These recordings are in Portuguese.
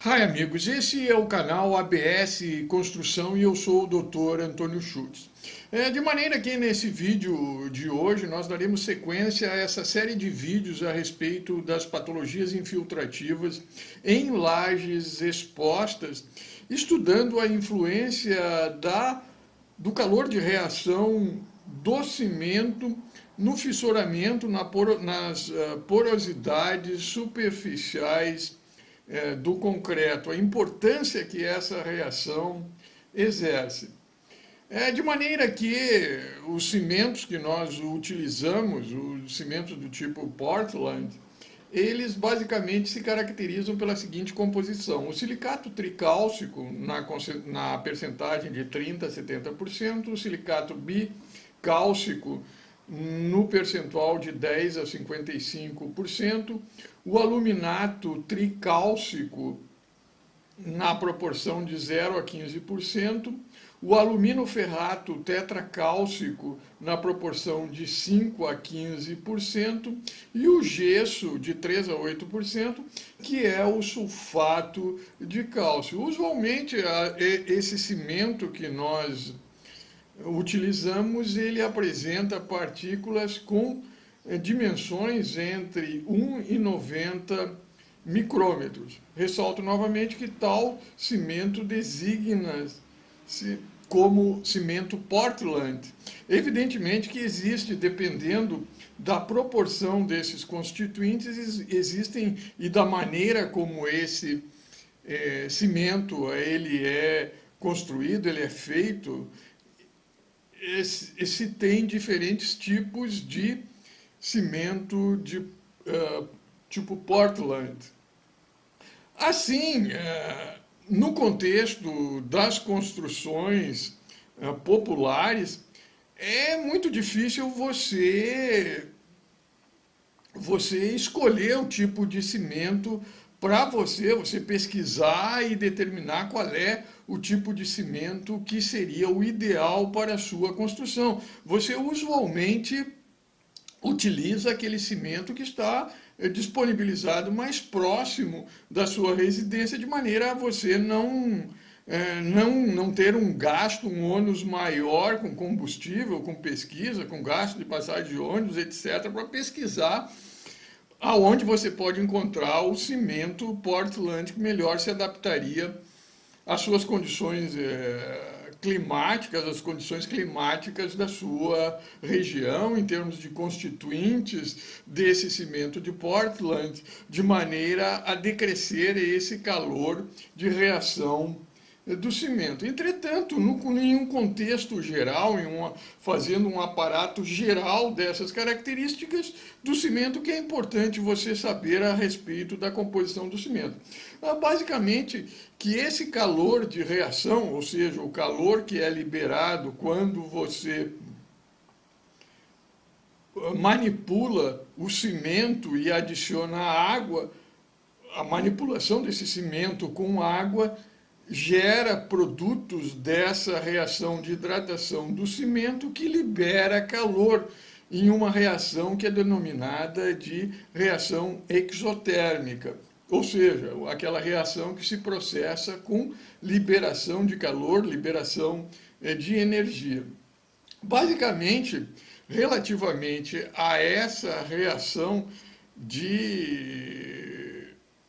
Hi, amigos. Esse é o canal ABS Construção e eu sou o Dr. Antônio Schultz. De maneira que nesse vídeo de hoje nós daremos sequência a essa série de vídeos a respeito das patologias infiltrativas em lajes expostas, estudando a influência do calor de reação do cimento no fissuramento, nas porosidades superficiais do concreto, a importância que essa reação exerce. De maneira que os cimentos que nós utilizamos, os cimentos do tipo Portland, eles basicamente se caracterizam pela seguinte composição. O silicato tricálcico, na percentagem de 30% a 70%, o silicato bicálcico, no percentual de 10 a 55%, o aluminato tricálcico na proporção de 0 a 15%, o aluminoferrato tetracálcico na proporção de 5 a 15% e o gesso de 3 a 8%, que é o sulfato de cálcio. Usualmente, esse cimento que nós utilizamos, ele apresenta partículas com dimensões entre 1 e 90 micrômetros. Ressalto novamente que tal cimento designa-se como cimento Portland. Evidentemente que existe, dependendo da proporção desses constituintes, existem, e da maneira como esse cimento ele é construído, ele é feito, se tem diferentes tipos de cimento tipo Portland. Assim, no contexto das construções populares, é muito difícil você escolher o tipo de cimento para você pesquisar e determinar qual é o tipo de cimento que seria o ideal para a sua construção. Você usualmente utiliza aquele cimento que está disponibilizado mais próximo da sua residência, de maneira a você não ter um gasto, um ônus maior com combustível, com pesquisa, com gasto de passagem de ônibus, etc., para pesquisar aonde você pode encontrar o cimento Portland que melhor se adaptaria às suas condições climáticas, às condições climáticas da sua região, em termos de constituintes desse cimento de Portland, de maneira a decrescer esse calor de reação do cimento. Entretanto, em um contexto geral, fazendo um aparato geral dessas características do cimento, que é importante você saber a respeito da composição do cimento. Basicamente, que esse calor de reação, ou seja, o calor que é liberado quando você manipula o cimento e adiciona água, a manipulação desse cimento com água gera produtos dessa reação de hidratação do cimento que libera calor em uma reação que é denominada de reação exotérmica, ou seja, aquela reação que se processa com liberação de calor, liberação de energia. Basicamente, relativamente a essa reação de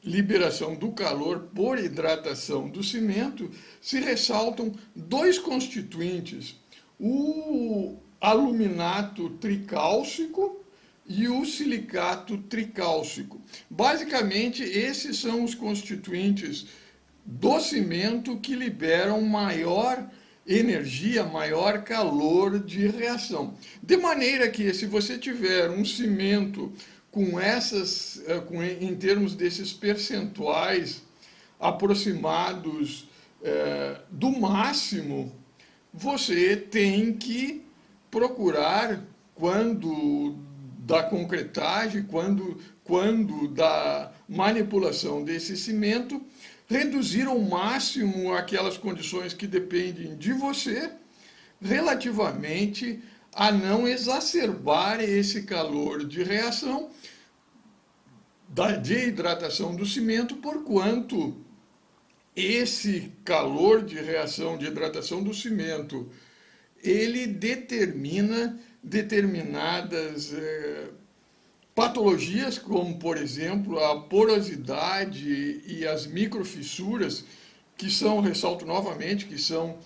liberação do calor por hidratação do cimento, se ressaltam dois constituintes, o aluminato tricálcico e o silicato tricálcico. Basicamente, esses são os constituintes do cimento que liberam maior energia, maior calor de reação. De maneira que, se você tiver um cimento em termos desses percentuais aproximados do máximo, você tem que procurar, quando da concretagem, quando da manipulação desse cimento, reduzir ao máximo aquelas condições que dependem de você, relativamente a não exacerbar esse calor de reação de hidratação do cimento, porquanto esse calor de reação de hidratação do cimento, ele determina determinadas patologias, como, por exemplo, a porosidade e as microfissuras, que são, ressalto novamente, que são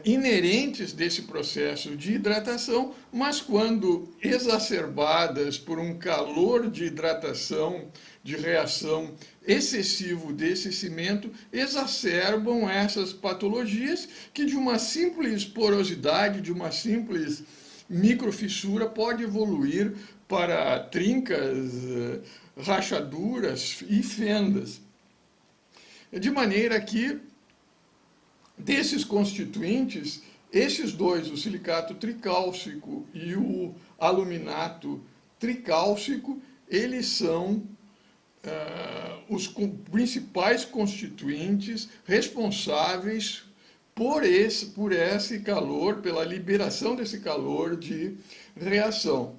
inerentes desse processo de hidratação, mas quando exacerbadas por um calor de hidratação, de reação excessivo desse cimento, exacerbam essas patologias que de uma simples porosidade, de uma simples microfissura pode evoluir para trincas, rachaduras e fendas. De maneira que, desses constituintes, esses dois, o silicato tricálcico e o aluminato tricálcico, eles são os principais constituintes responsáveis por esse calor, pela liberação desse calor de reação.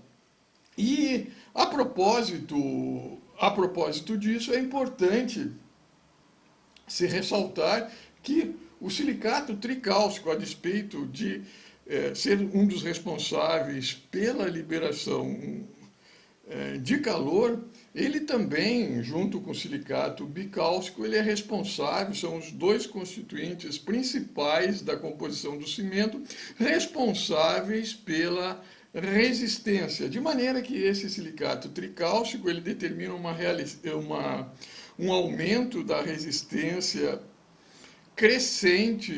E a propósito disso, é importante se ressaltar que o silicato tricálcico, a despeito de ser um dos responsáveis pela liberação de calor, ele também, junto com o silicato bicálcico, ele é responsável, são os dois constituintes principais da composição do cimento, responsáveis pela resistência, de maneira que esse silicato tricálcico ele determina um aumento da resistência crescente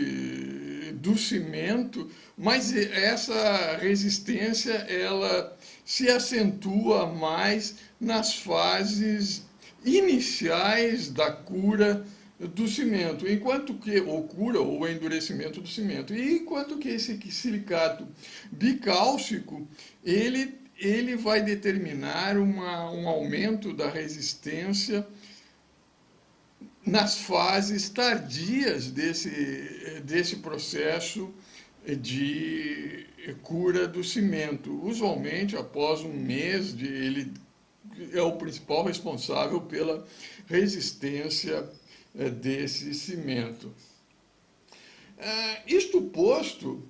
do cimento, mas essa resistência ela se acentua mais nas fases iniciais da cura do cimento, enquanto que, ou cura ou endurecimento do cimento, e enquanto que esse silicato bicálcico, ele vai determinar um aumento da resistência nas fases tardias desse processo de cura do cimento. Usualmente, após um mês, ele é o principal responsável pela resistência desse cimento. Isto posto,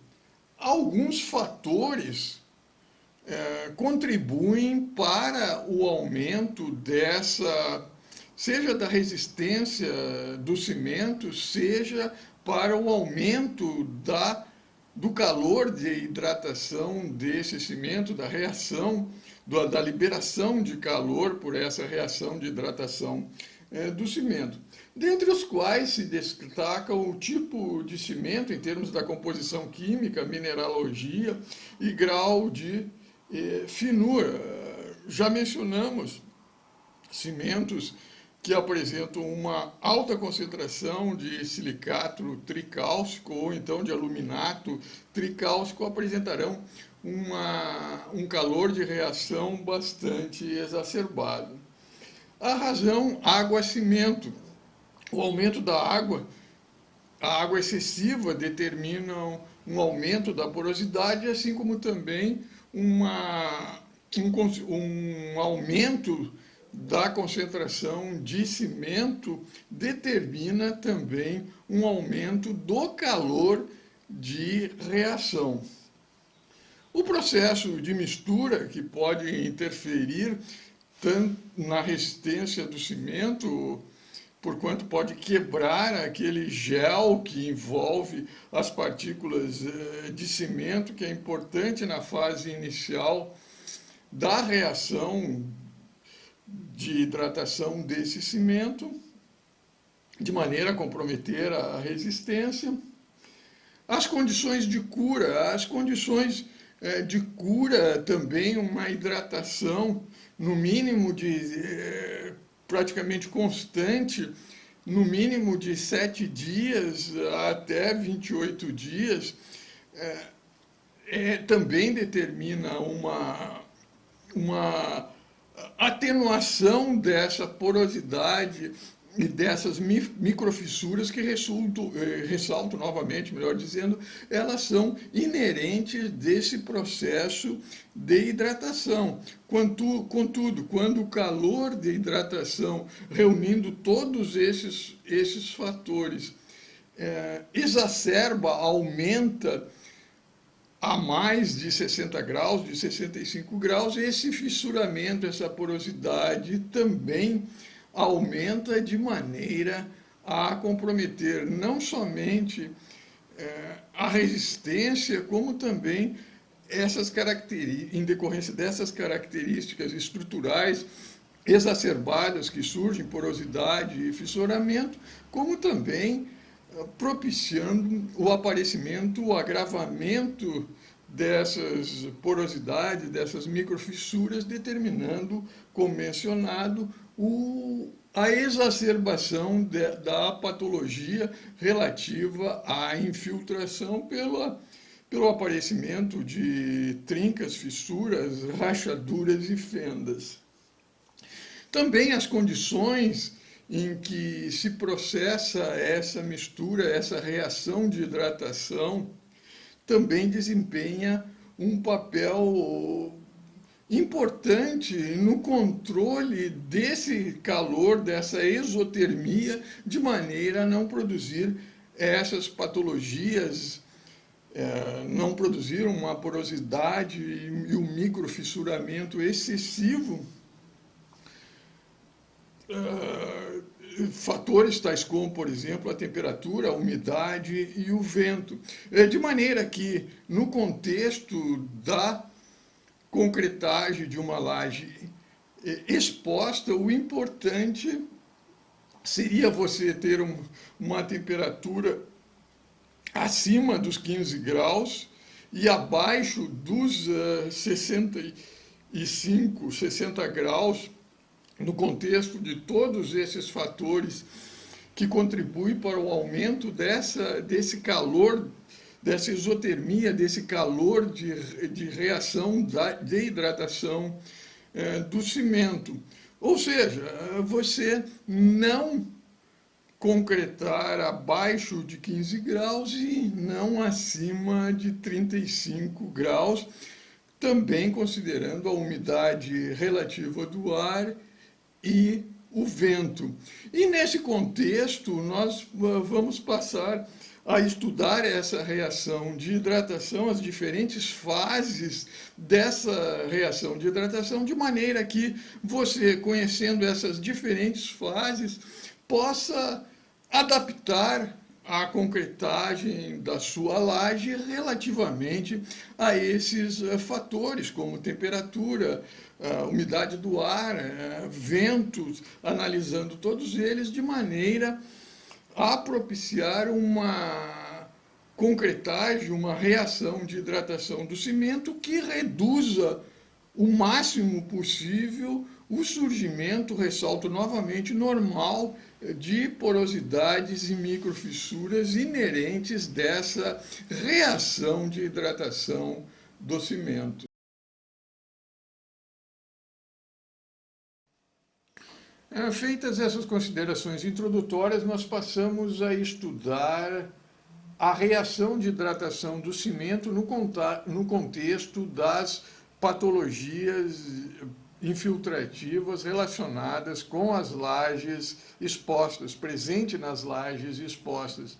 alguns fatores contribuem para o aumento seja da resistência do cimento, seja para o aumento do calor de hidratação desse cimento, da reação, da liberação de calor por essa reação de hidratação do cimento. Dentre os quais se destaca o tipo de cimento em termos da composição química, mineralogia e grau de finura. Já mencionamos cimentos que apresentam uma alta concentração de silicato tricálcico ou então de aluminato tricálcico apresentarão um calor de reação bastante exacerbado. A razão, água-cimento. O aumento da água, a água excessiva determina um aumento da porosidade, assim como também um aumento da concentração de cimento determina também um aumento do calor de reação. O processo de mistura, que pode interferir tanto na resistência do cimento, porquanto pode quebrar aquele gel que envolve as partículas de cimento, que é importante na fase inicial da reação de hidratação desse cimento, de maneira a comprometer a resistência. As condições de cura, de cura também uma hidratação, no mínimo praticamente constante, no mínimo de 7 dias até 28 dias, também determina uma atenuação dessa porosidade e dessas microfissuras que ressalto novamente, melhor dizendo, elas são inerentes desse processo de hidratação. Contudo, quando o calor de hidratação, reunindo todos esses fatores, exacerba, aumenta a mais de 60 graus, de 65 graus, esse fissuramento, essa porosidade também aumenta de maneira a comprometer não somente a resistência, como também em decorrência dessas características estruturais exacerbadas que surgem, porosidade e fissuramento, como também propiciando o aparecimento, o agravamento dessas porosidades, dessas microfissuras, determinando, como mencionado, a exacerbação da patologia relativa à infiltração pelo aparecimento de trincas, fissuras, rachaduras e fendas. Também as condições em que se processa essa mistura, essa reação de hidratação, também desempenha um papel importante no controle desse calor, dessa exotermia, de maneira a não produzir essas patologias, não produzir uma porosidade e um microfissuramento excessivo, fatores tais como, por exemplo, a temperatura, a umidade e o vento. De maneira que, no contexto da concretagem de uma laje exposta, o importante seria você ter uma temperatura acima dos 15 graus e abaixo dos 65, 60 graus, no contexto de todos esses fatores que contribuem para o aumento desse calor, dessa exotermia, desse calor de reação de hidratação do cimento. Ou seja, você não concretar abaixo de 15 graus e não acima de 35 graus, também considerando a umidade relativa do ar e o vento. E nesse contexto, nós vamos passar a estudar essa reação de hidratação, as diferentes fases dessa reação de hidratação, de maneira que você, conhecendo essas diferentes fases, possa adaptar a concretagem da sua laje relativamente a esses fatores, como temperatura, umidade do ar, ventos, analisando todos eles de maneira a propiciar uma concretagem, uma reação de hidratação do cimento que reduza o máximo possível o surgimento, ressalto novamente, normal de porosidades e microfissuras inerentes dessa reação de hidratação do cimento. Feitas essas considerações introdutórias, nós passamos a estudar a reação de hidratação do cimento no contexto das patologias infiltrativas relacionadas com as lajes expostas, presente nas lajes expostas.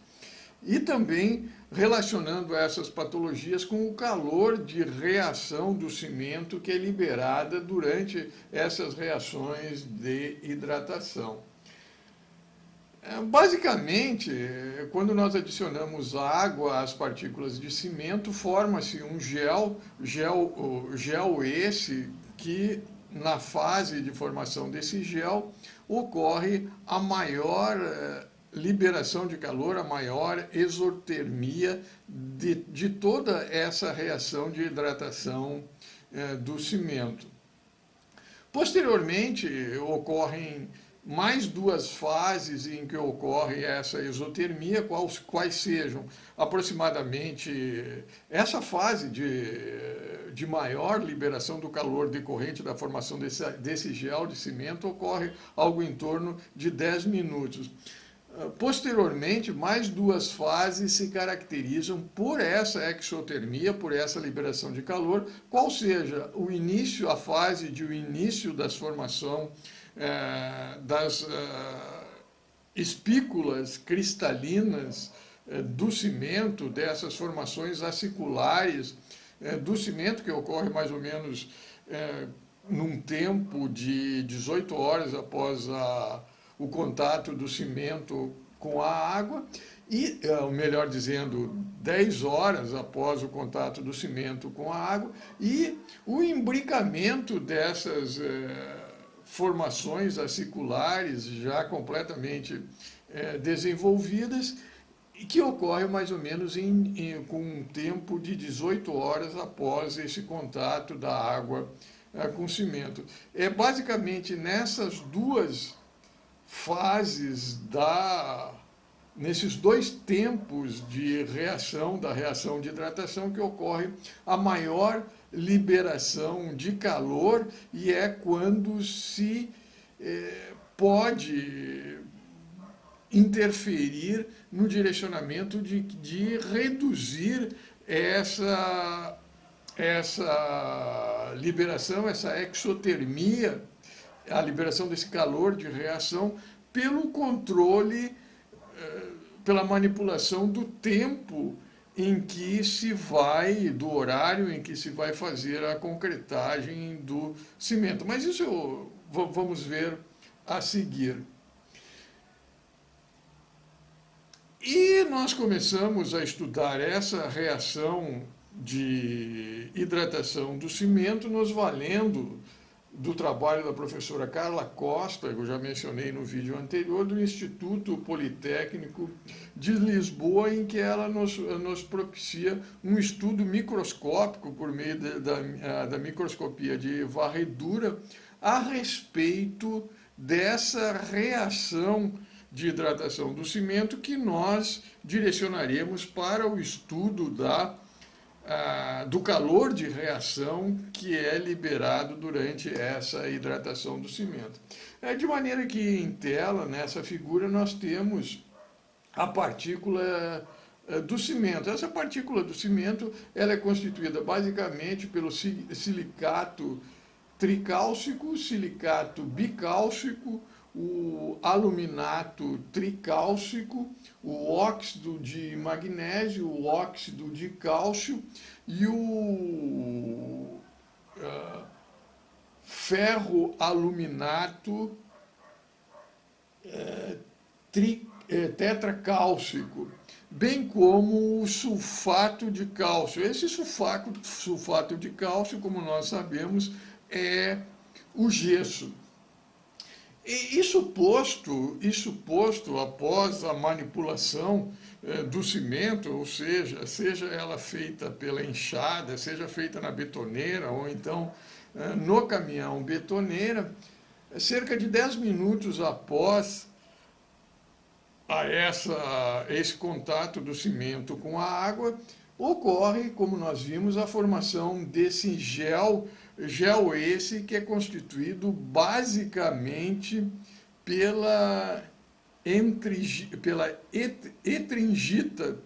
E também relacionando essas patologias com o calor de reação do cimento que é liberada durante essas reações de hidratação. Basicamente, quando nós adicionamos água às partículas de cimento, forma-se um gel esse que, na fase de formação desse gel, ocorre a maior liberação de calor, a maior exotermia de toda essa reação de hidratação do cimento. Posteriormente, ocorrem mais duas fases em que ocorre essa exotermia, quais sejam aproximadamente essa fase de maior liberação do calor decorrente da formação desse gel de cimento ocorre algo em torno de 10 minutos. Posteriormente, mais duas fases se caracterizam por essa exotermia, por essa liberação de calor, qual seja o início, a fase de início das formação das espículas cristalinas do cimento, dessas formações aciculares do cimento, que ocorre mais ou menos num tempo de 18 horas após o contato do cimento com a água, e, melhor dizendo, 10 horas após o contato do cimento com a água, e o imbricamento dessas formações aciculares já completamente desenvolvidas, e que ocorre mais ou menos com um tempo de 18 horas após esse contato da água com o cimento. É basicamente nessas duas fases, nesses dois tempos de reação, da reação de hidratação, que ocorre a maior liberação de calor, e é quando se pode interferir no direcionamento de reduzir essa liberação, essa exotermia, a liberação desse calor de reação, pelo controle, pela manipulação do tempo em que se vai, do horário em que se vai fazer a concretagem do cimento. Mas isso vamos ver a seguir. E nós começamos a estudar essa reação de hidratação do cimento, nos valendo do trabalho da professora Carla Costa, que eu já mencionei no vídeo anterior, do Instituto Politécnico de Lisboa, em que ela nos propicia um estudo microscópico por meio da microscopia de varredura a respeito dessa reação de hidratação do cimento, que nós direcionaremos para o estudo do calor de reação que é liberado durante essa hidratação do cimento. De maneira que em tela, nessa figura, nós temos a partícula do cimento. Essa partícula do cimento ela é constituída basicamente pelo silicato tricálcico, silicato bicálcico, o aluminato tricálcico, o óxido de magnésio, o óxido de cálcio e o ferroaluminato tetracálcico, bem como o sulfato de cálcio. Esse sulfato de cálcio, como nós sabemos, é o gesso. E isso posto, após a manipulação do cimento, ou seja ela feita pela enxada, seja feita na betoneira, ou então no caminhão betoneira, cerca de 10 minutos após esse contato do cimento com a água, ocorre, como nós vimos, a formação desse gel esse que é constituído basicamente pela etringita,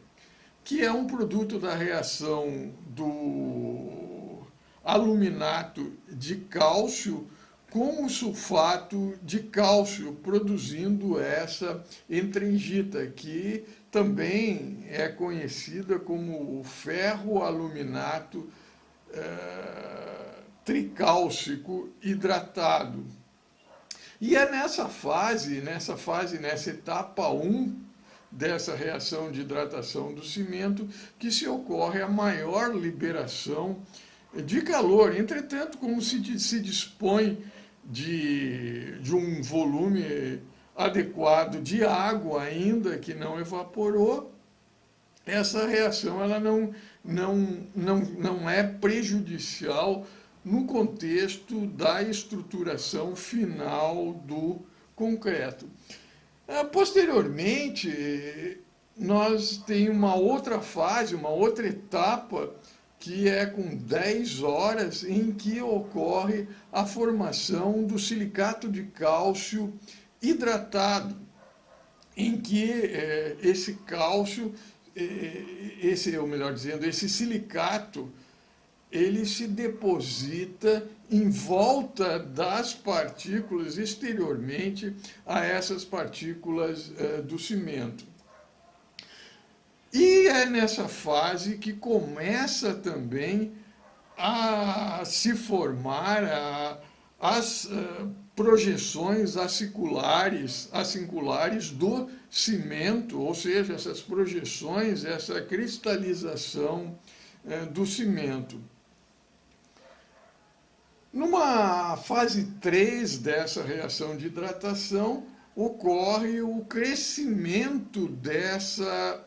que é um produto da reação do aluminato de cálcio com o sulfato de cálcio, produzindo essa etringita, que também é conhecida como o ferroaluminato tricálcico hidratado. E é nessa etapa 1 dessa reação de hidratação do cimento, que se ocorre a maior liberação de calor. Entretanto, como se dispõe de um volume adequado de água ainda que não evaporou, essa reação ela não é prejudicial no contexto da estruturação final do concreto. Posteriormente, nós tem uma outra fase, uma outra etapa, que é com 10 horas, em que ocorre a formação do silicato de cálcio hidratado, em que esse cálcio, ou melhor dizendo, esse silicato, ele se deposita em volta das partículas, exteriormente a essas partículas do cimento. E é nessa fase que começa também a se formar as projeções aciculares do cimento, ou seja, essas projeções, essa cristalização do cimento. Numa fase 3 dessa reação de hidratação, ocorre o crescimento dessas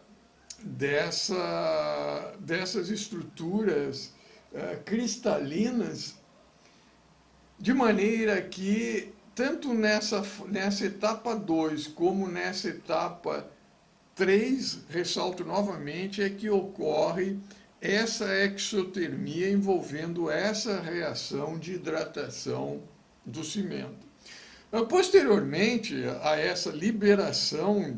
estruturas cristalinas, de maneira que, tanto nessa etapa 2 como nessa etapa 3, ressalto novamente, é que ocorre essa exotermia envolvendo essa reação de hidratação do cimento. Posteriormente a essa liberação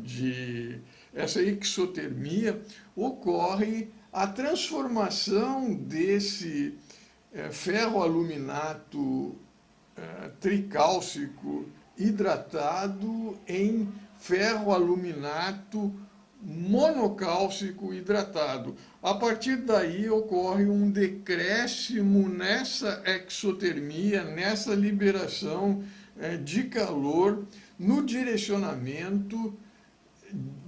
essa exotermia, ocorre a transformação desse ferroaluminato tricálcico hidratado em ferroaluminato monocálcico hidratado. A partir daí ocorre um decréscimo nessa exotermia, nessa liberação de calor, no direcionamento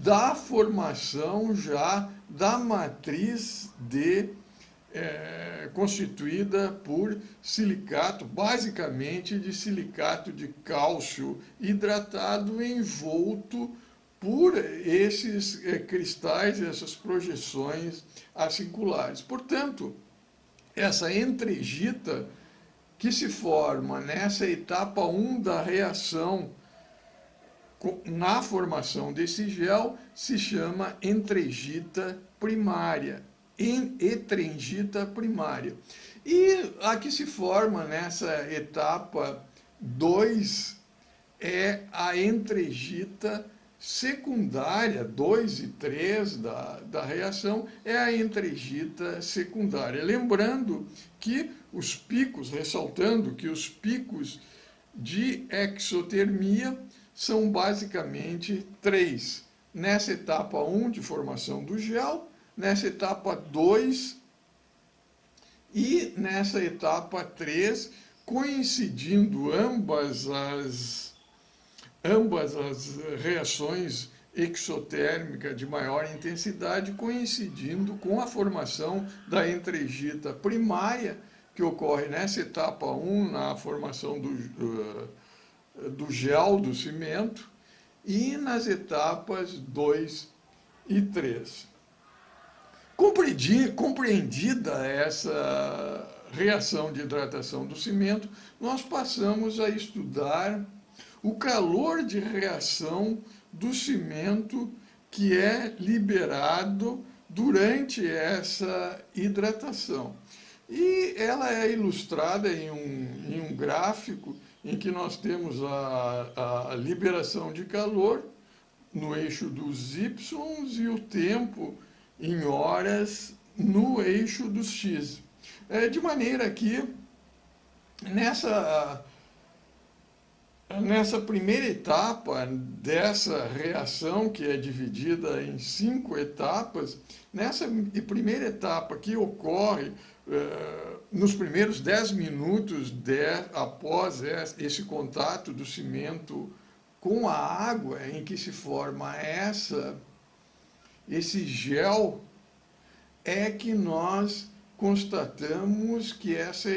da formação já da matriz constituída por silicato, basicamente de silicato de cálcio hidratado envolto por esses cristais, essas projeções aciculares. Portanto, essa entregita que se forma nessa etapa 1 da reação, na formação desse gel, se chama entregita primária, etrengita primária. E a que se forma nessa etapa 2 é a entregita secundária, 2 e 3 da reação, é a entregita secundária. Lembrando que os picos, ressaltando que os picos de exotermia são basicamente 3. Nessa etapa 1 de formação do gel, nessa etapa 2 e nessa etapa 3, coincidindo ambas as reações exotérmicas de maior intensidade, coincidindo com a formação da entregita primária, que ocorre nessa etapa 1, na formação do gel do cimento, e nas etapas 2 e 3. Compreendida essa reação de hidratação do cimento, nós passamos a estudar o calor de reação do cimento que é liberado durante essa hidratação. E ela é ilustrada em um gráfico em que nós temos a liberação de calor no eixo dos y e o tempo em horas no eixo dos x. De maneira que nessa primeira etapa dessa reação, que é dividida em 5 etapas, nessa primeira etapa que ocorre nos primeiros 10 minutos após esse contato do cimento com a água, em que se forma esse gel, é que nós constatamos que essa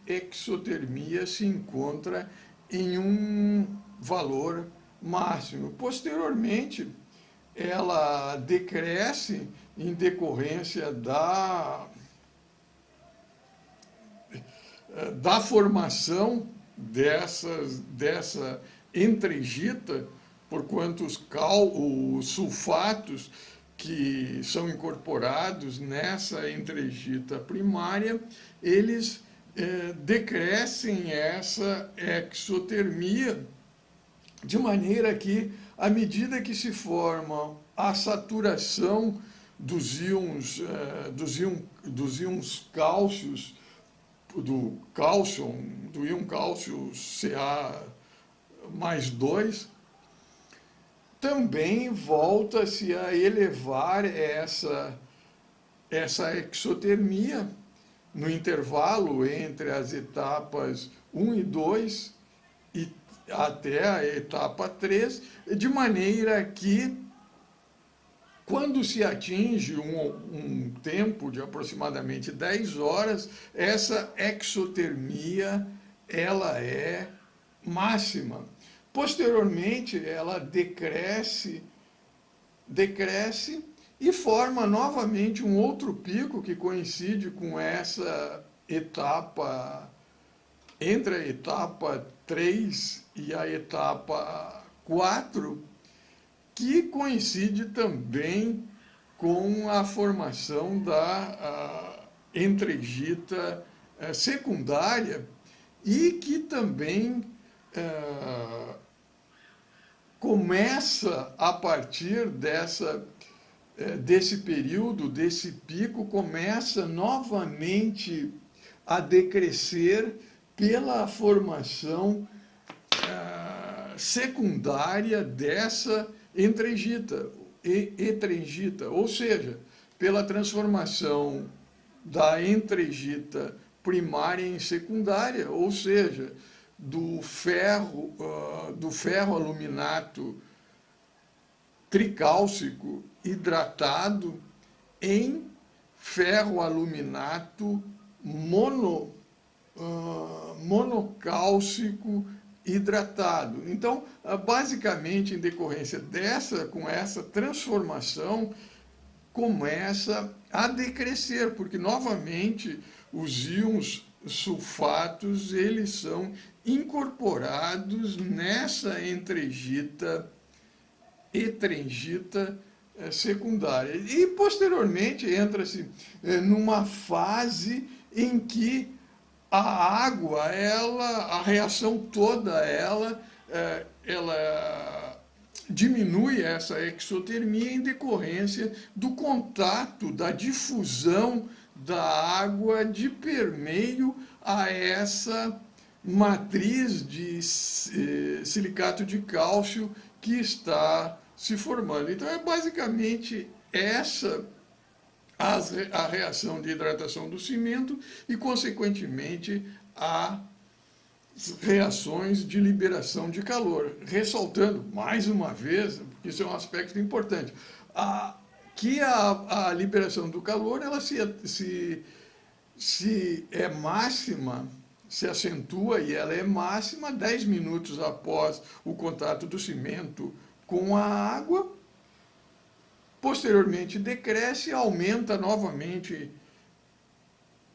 exotermia se encontra em um valor máximo. Posteriormente, ela decresce em decorrência da formação dessa entregita, porquanto os sulfatos que são incorporados nessa entregita primária, eles decrescem essa exotermia, de maneira que, à medida que se forma a saturação dos íons cálcios, do íon cálcio Ca mais 2, também volta-se a elevar essa exotermia no intervalo entre as etapas 1 e 2 e até a etapa 3, de maneira que, quando se atinge um tempo de aproximadamente 10 horas, essa exotermia ela é máxima. Posteriormente, ela decresce e forma novamente um outro pico que coincide com essa etapa, entre a etapa 3 e a etapa 4, que coincide também com a formação da entregita secundária e que também começa a partir desse período, desse pico, começa novamente a decrescer pela formação secundária dessa entregita, ou seja, pela transformação da entregita primária em secundária, ou seja, do ferro aluminato tricálcico hidratado em ferro aluminato monocálcico hidratado. Então, basicamente, em decorrência com essa transformação, começa a decrescer, porque novamente os íons sulfatos eles são incorporados nessa entregita secundária. E posteriormente entra-se numa fase em que a água, a reação toda, ela diminui essa exotermia em decorrência do contato, da difusão da água de permeio a essa matriz de silicato de cálcio que está se formando. Então, é basicamente essa a reação de hidratação do cimento e, consequentemente, as reações de liberação de calor. Ressaltando, mais uma vez, porque isso é um aspecto importante, que a liberação do calor ela se é máxima, se acentua e ela é máxima 10 minutos após o contato do cimento com a água, posteriormente decresce, aumenta novamente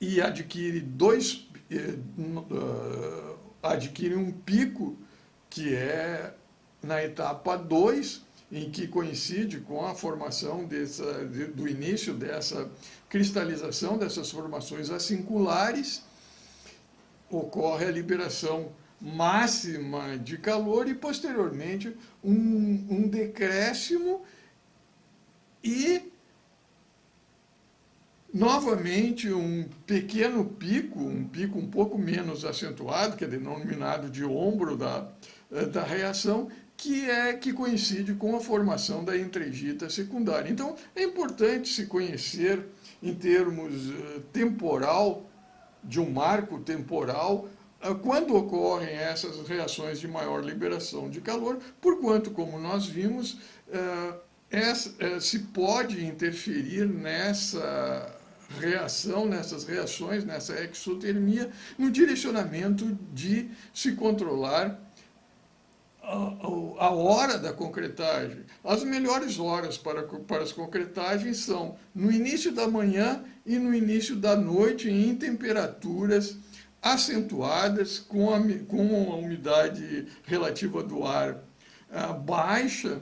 e adquire um pico, que é na etapa 2, em que coincide com a formação do início dessa cristalização dessas formações acinculares, ocorre a liberação máxima de calor e, posteriormente, um decréscimo e, novamente, um pequeno pico, um pico um pouco menos acentuado, que é denominado de ombro da reação, que coincide com a formação da entregita secundária. Então, é importante se conhecer, em termos temporal, de um marco temporal, quando ocorrem essas reações de maior liberação de calor, porquanto, como nós vimos, se pode interferir nessa reação, nessas reações, nessa exotermia, no direcionamento de se controlar a hora da concretagem. As melhores horas para as concretagens são no início da manhã e no início da noite, em temperaturas acentuadas, com a umidade relativa do ar baixa,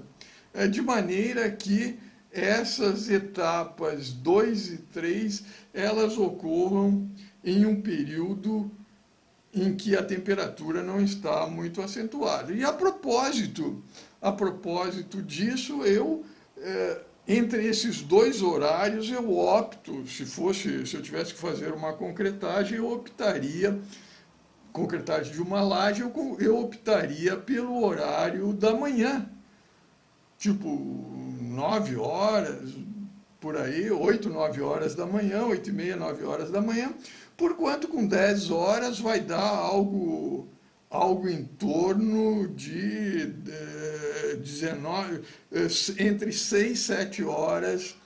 de maneira que essas etapas 2 e 3 elas ocorram em um período em que a temperatura não está muito acentuada. E a propósito disso, entre esses dois horários, eu opto, se eu tivesse que fazer uma concretagem, eu optaria, concretagem de uma laje, eu optaria pelo horário da manhã, tipo 9 horas, por aí, 8, 9 horas da manhã, 8 e meia, 9 horas da manhã, porquanto com 10 horas vai dar algo em torno de 19, entre 6 e 7 horas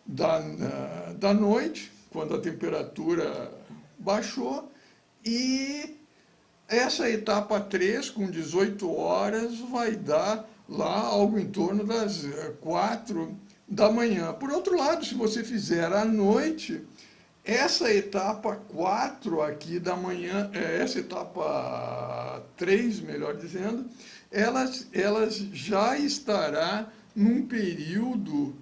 da noite, quando a temperatura baixou, e essa etapa 3 com 18 horas, vai dar lá algo em torno das 4 da manhã. Por outro lado, se você fizer à noite, essa etapa 4 aqui da manhã, essa etapa 3 melhor dizendo, elas já estará num período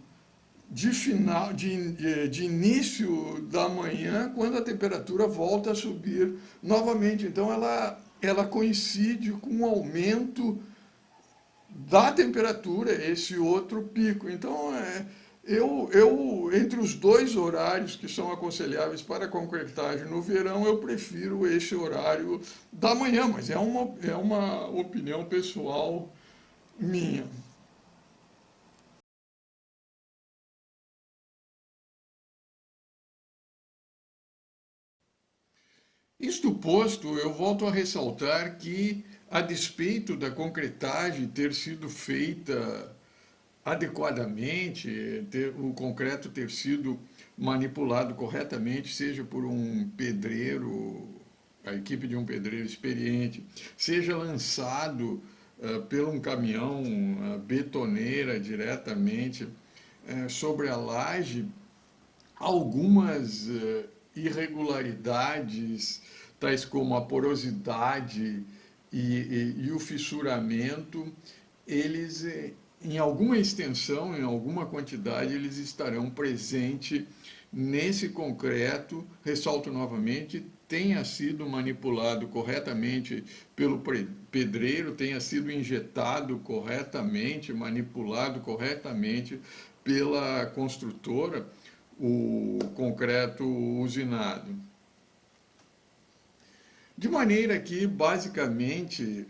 de início da manhã, quando a temperatura volta a subir novamente. Então, ela coincide com o aumento da temperatura, esse outro pico. Então, entre os dois horários que são aconselháveis para a concretagem no verão, eu prefiro esse horário da manhã, mas é uma opinião pessoal minha. Isto posto, eu volto a ressaltar que, a despeito da concretagem ter sido feita adequadamente, o concreto ter sido manipulado corretamente, seja por um pedreiro, a equipe de um pedreiro experiente, seja lançado por um caminhão betoneira diretamente sobre a laje, algumas irregularidades, tais como a porosidade e o fissuramento, eles, em alguma extensão, em alguma quantidade, eles estarão presentes nesse concreto, ressalto novamente, tenha sido manipulado corretamente pelo pedreiro, tenha sido injetado corretamente, manipulado corretamente pela construtora, o concreto usinado. De maneira que, basicamente,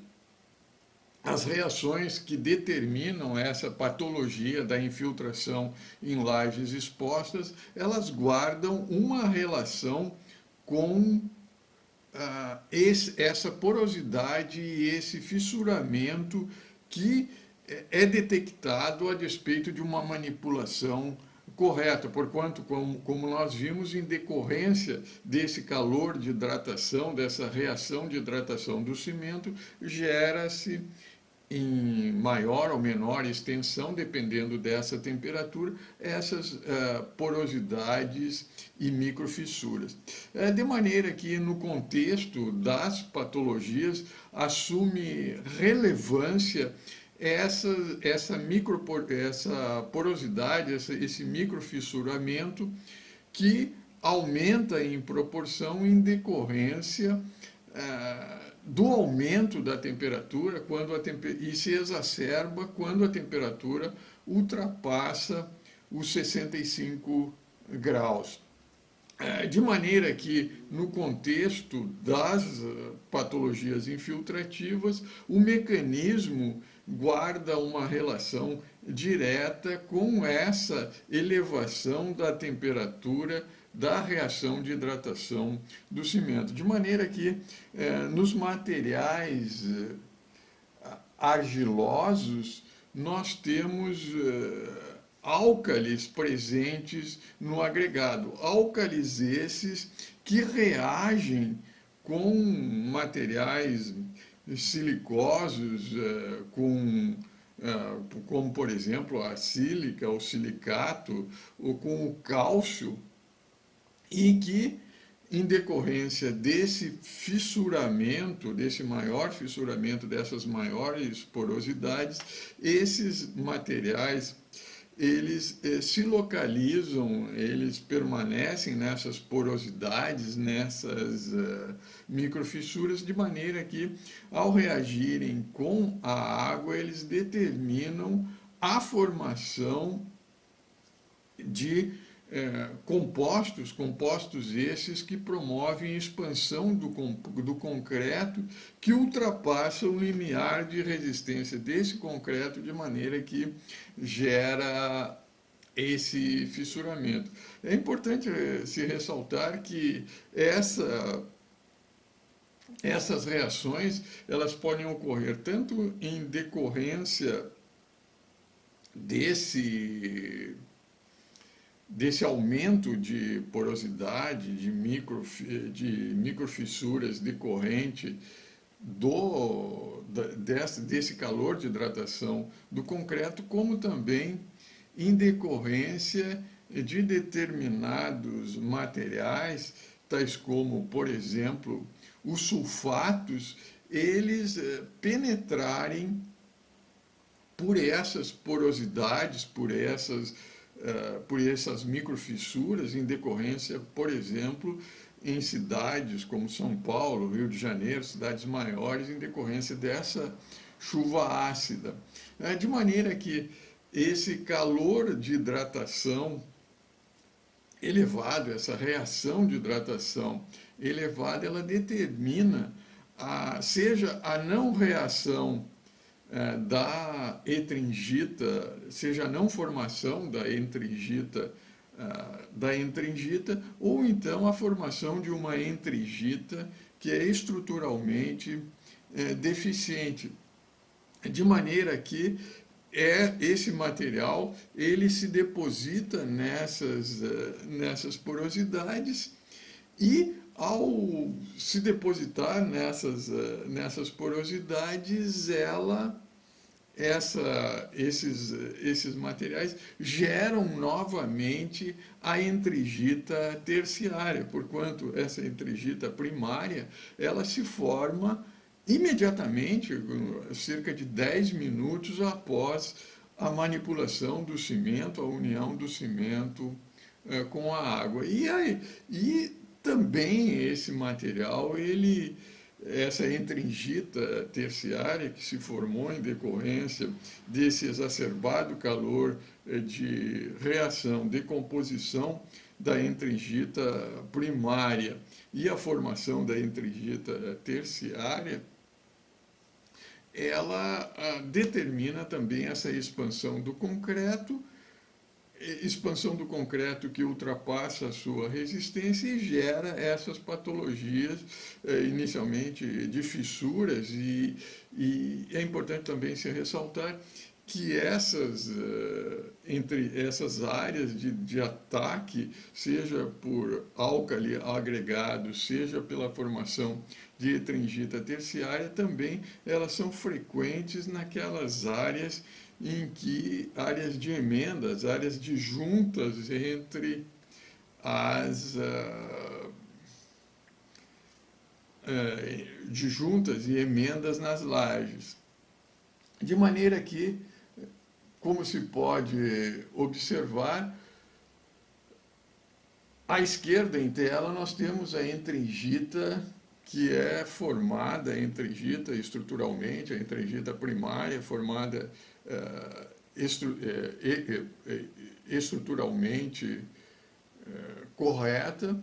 as reações que determinam essa patologia da infiltração em lajes expostas, elas guardam uma relação com essa porosidade e esse fissuramento que é detectado a despeito de uma manipulação correta, porquanto, como nós vimos, em decorrência desse calor de hidratação, dessa reação de hidratação do cimento, gera-se em maior ou menor extensão, dependendo dessa temperatura, essas porosidades e microfissuras. De maneira que, no contexto das patologias, assume relevância essa porosidade, esse microfissuramento, que aumenta em proporção em decorrência do aumento da temperatura e se exacerba quando a temperatura ultrapassa os 65 graus. De maneira que, no contexto das patologias infiltrativas, o mecanismo guarda uma relação direta com essa elevação da temperatura da reação de hidratação do cimento. De maneira que, nos materiais argilosos, nós temos álcalis presentes no agregado. Álcalis esses que reagem com materiais silicosos, como, por exemplo, a sílica, o silicato, ou com o cálcio, e que em decorrência desse fissuramento, desse maior fissuramento, dessas maiores porosidades, esses materiais eles se localizam, eles permanecem nessas porosidades, nessas microfissuras, de maneira que, ao reagirem com a água, eles determinam a formação de compostos esses que promovem a expansão do concreto, que ultrapassa o limiar de resistência desse concreto, de maneira que gera esse fissuramento. É importante se ressaltar que essas reações elas podem ocorrer tanto em decorrência desse aumento de porosidade, de microfissuras decorrente desse calor de hidratação do concreto, como também em decorrência de determinados materiais, tais como, por exemplo, os sulfatos, eles penetrarem por essas porosidades, por essas microfissuras, em decorrência, por exemplo, em cidades como São Paulo, Rio de Janeiro, cidades maiores, em decorrência dessa chuva ácida. De maneira que esse calor de hidratação elevado, essa reação de hidratação elevada, ela determina seja a não reação da etringita, seja a não formação da entringita, ou então a formação de uma entringita que é estruturalmente deficiente, de maneira que esse material ele se deposita nessas porosidades e, ao se depositar nessas porosidades, esses materiais geram novamente a entringita terciária, porquanto essa entringita primária ela se forma imediatamente, cerca de 10 minutos após a manipulação do cimento, a união do cimento com a água. E também esse material, essa entringita terciária que se formou em decorrência desse exacerbado calor de reação, decomposição da entringita primária e a formação da entringita terciária, ela determina também essa expansão do concreto que ultrapassa a sua resistência e gera essas patologias, inicialmente de fissuras, e é importante também se ressaltar que entre essas áreas de ataque, seja por álcali agregado, seja pela formação de etringita terciária, também elas são frequentes naquelas áreas áreas de emendas, áreas de juntas entre de juntas e emendas nas lajes. De maneira que, como se pode observar, à esquerda em tela nós temos a entringita que é formada, a entringita estruturalmente, a entringita primária formada estruturalmente correta,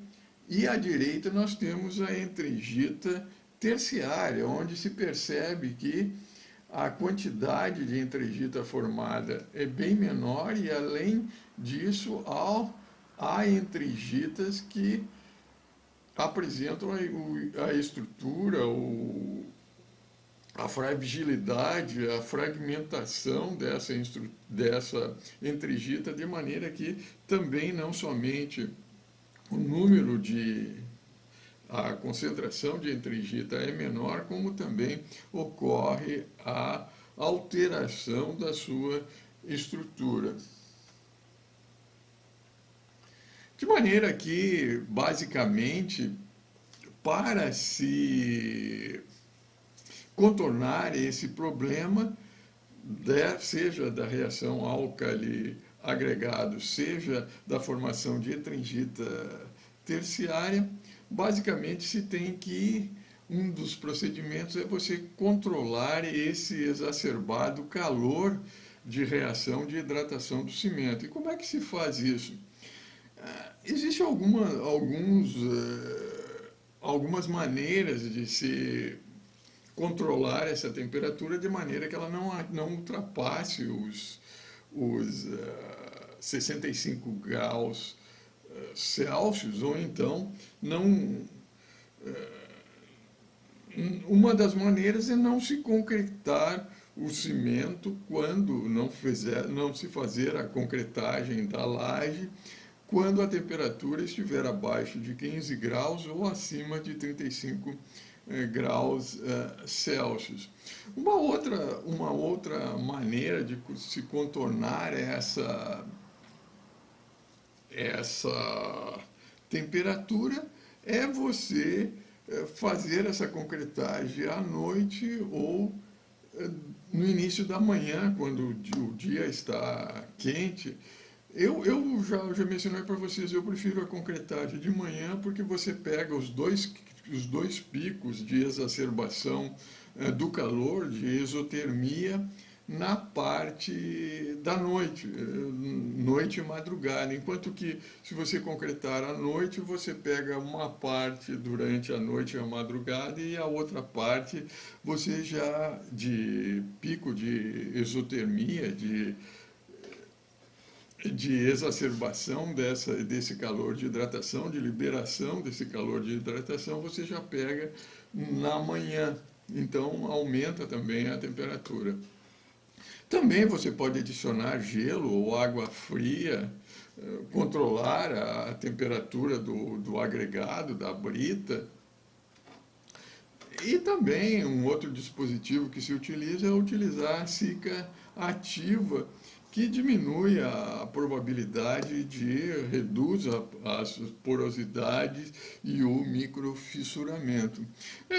e à direita nós temos a entringita terciária, onde se percebe que a quantidade de entringita formada é bem menor e, além disso, há entringitas que apresentam a estrutura, a fragilidade, a fragmentação dessa entringita, de maneira que também não somente a concentração de entringita é menor, como também ocorre a alteração da sua estrutura. De maneira que, basicamente, para se contornar esse problema, seja da reação álcali agregado, seja da formação de heterangita terciária, basicamente se tem que um dos procedimentos é você controlar esse exacerbado calor de reação de hidratação do cimento. E como é que se faz isso? Existem algumas maneiras de se controlar essa temperatura de maneira que ela não ultrapasse os 65 graus Celsius, ou então não. Uma das maneiras é não se concretar o cimento quando não se fazer a concretagem da laje quando a temperatura estiver abaixo de 15 graus ou acima de 35 graus Celsius. Uma outra maneira de se contornar essa temperatura é você fazer essa concretagem à noite ou no início da manhã, quando o dia está quente. Eu já mencionei para vocês, eu prefiro a concretagem de manhã porque você pega os dois picos de exacerbação do calor, de exotermia, na parte da noite, noite e madrugada. Enquanto que, se você concretar à noite, você pega uma parte durante a noite e a madrugada e a outra parte você já, de pico de exotermia, de exacerbação desse calor de hidratação, de liberação desse calor de hidratação, você já pega na manhã. Então, aumenta também a temperatura. Também você pode adicionar gelo ou água fria, controlar a temperatura do agregado, da brita. E também um outro dispositivo que se utiliza é utilizar a cica ativa, que diminui a probabilidade reduz as porosidades e o microfissuramento.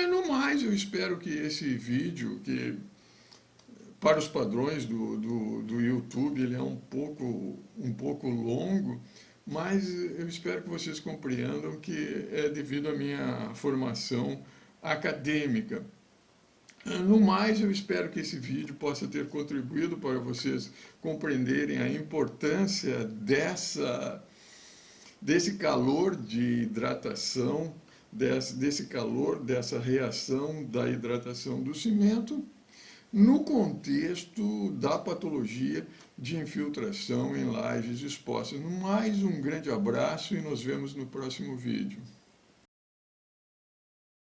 No mais, eu espero que esse vídeo, que para os padrões do YouTube ele é um pouco longo, mas eu espero que vocês compreendam que é devido à minha formação acadêmica. No mais, eu espero que esse vídeo possa ter contribuído para vocês compreenderem a importância desse calor de hidratação, desse calor, dessa reação da hidratação do cimento, no contexto da patologia de infiltração em lajes expostas. No mais, um grande abraço e nos vemos no próximo vídeo.